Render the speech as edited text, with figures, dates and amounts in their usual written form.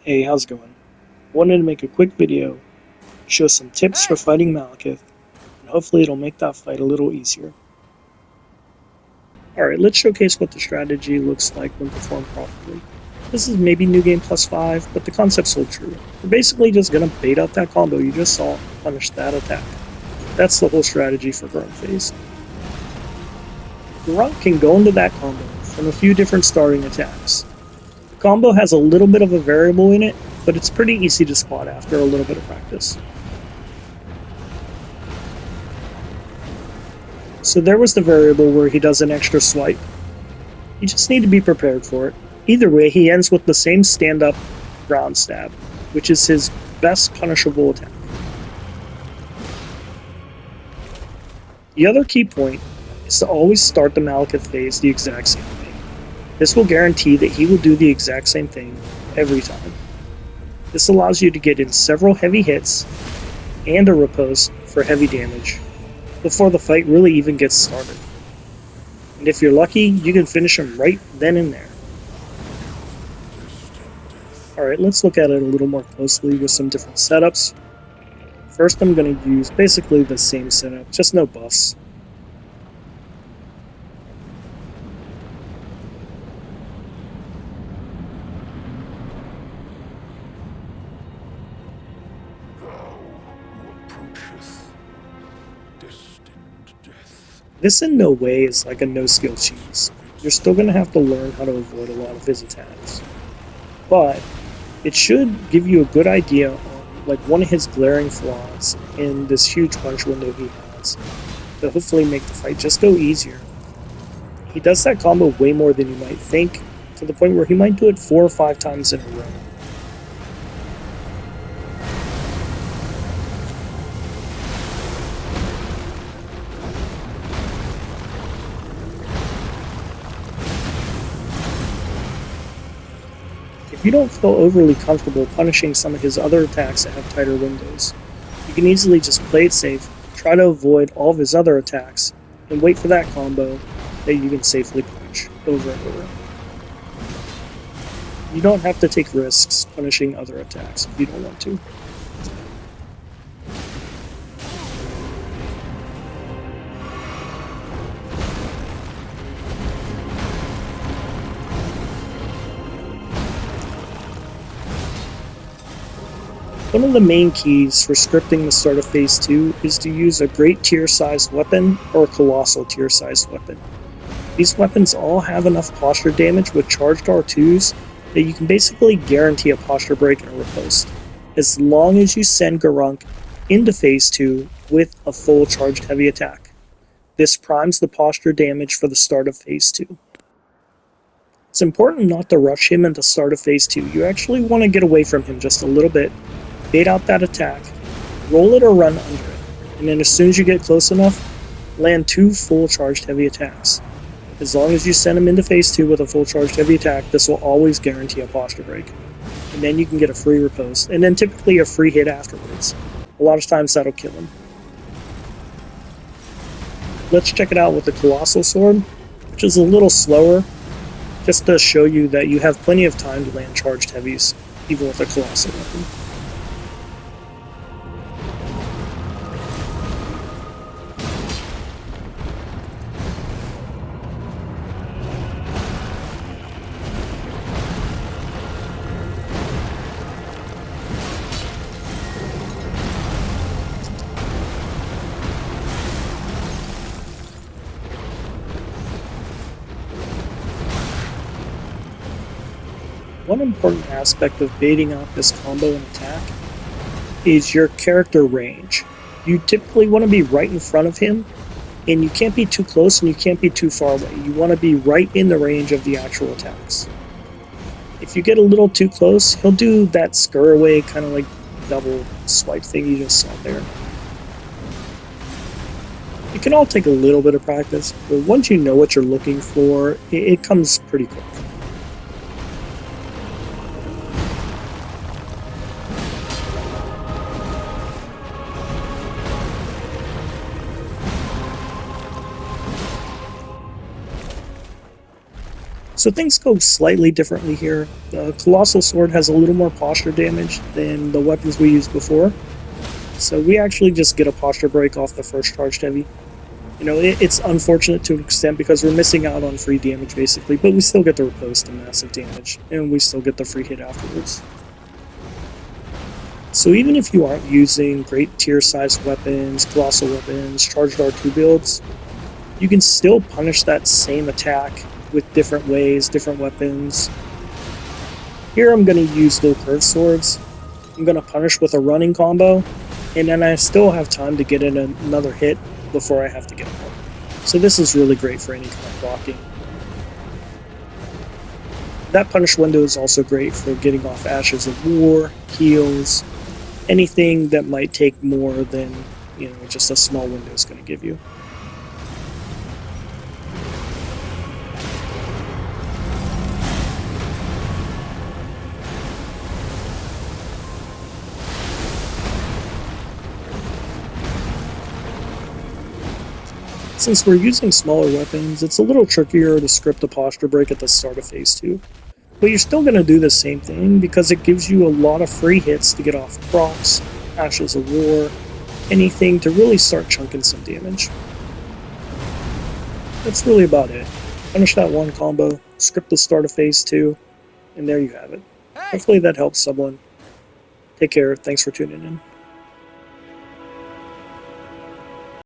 Hey, how's it going? Wanted to make a quick video, show some tips for fighting Maliketh, and hopefully it'll make that fight a little easier. Alright, let's showcase what the strategy looks like when performed properly. This is maybe New Game plus 5, but the concepts hold true. You're basically just gonna bait out that combo you just saw, punish that attack. That's the whole strategy for Grunt Phase. Grunt can go into that combo from a few different starting attacks. The combo has a little bit of a variable in it, but it's pretty easy to spot after a little bit of practice. So there was the variable where he does an extra swipe. You just need to be prepared for it. Either way, he ends with the same stand-up ground stab, which is his best punishable attack. The other key point is to always start the Maliketh phase the exact same way. This will guarantee that he will do the exact same thing every time. This allows you to get in several heavy hits and a riposte for heavy damage before the fight really even gets started. And if you're lucky, you can finish him right then and there. Alright, let's look at it a little more closely with some different setups. First, I'm going to use basically the same setup, just no buffs. This in no way is like a no-skill cheese. You're still going to have to learn how to avoid a lot of his attacks. But it should give you a good idea on like one of his glaring flaws in this huge punch window he has to hopefully make the fight just go easier. He does that combo way more than you might think, to the point where he might do it 4 or 5 times in a row. If you don't feel overly comfortable punishing some of his other attacks that have tighter windows, you can easily just play it safe, try to avoid all of his other attacks, and wait for that combo that you can safely punish over and over. You don't have to take risks punishing other attacks if you don't want to. One of the main keys for scripting the start of Phase 2 is to use a great tier-sized weapon or a colossal tier-sized weapon. These weapons all have enough posture damage with charged R2s that you can basically guarantee a posture break and a riposte, as long as you send Garunk into Phase 2 with a full charged heavy attack. This primes the posture damage for the start of Phase 2. It's important not to rush him at the start of Phase 2. You actually want to get away from him just a little bit, bait out that attack, roll it or run under it, and then as soon as you get close enough, land 2 full charged heavy attacks. As long as you send him into Phase 2 with a full charged heavy attack, this will always guarantee a posture break. And then you can get a free riposte, and then typically a free hit afterwards. A lot of times that'll kill him. Let's check it out with the Colossal Sword, which is a little slower, just to show you that you have plenty of time to land charged heavies, even with a Colossal weapon. One important aspect of baiting out this combo and attack is your character range. You typically want to be right in front of him, and you can't be too close and you can't be too far away. You want to be right in the range of the actual attacks. If you get a little too close, he'll do that scur away kind of like double swipe thing you just saw there. It can all take a little bit of practice, but once you know what you're looking for, it comes pretty quick. So things go slightly differently here. The Colossal Sword has a little more posture damage than the weapons we used before. So we actually just get a posture break off the first charged heavy. You know, it's unfortunate to an extent because we're missing out on free damage basically, but we still get the riposte and massive damage, and we still get the free hit afterwards. So even if you aren't using great tier-sized weapons, colossal weapons, charged R2 builds, you can still punish that same attack with different ways, different weapons. Here I'm going to use low curve swords. I'm going to punish with a running combo, and then I still have time to get in another hit before I have to get up. So this is really great for any kind of blocking. That punish window is also great for getting off Ashes of War, heals, anything that might take more than, you know, just a small window is going to give you. Since we're using smaller weapons, it's a little trickier to script a posture break at the start of phase 2. But you're still going to do the same thing because it gives you a lot of free hits to get off procs, Ashes of War, anything to really start chunking some damage. That's really about it. Finish that one combo, script the start of phase 2, and there you have it. Hopefully that helps someone. Take care, thanks for tuning in.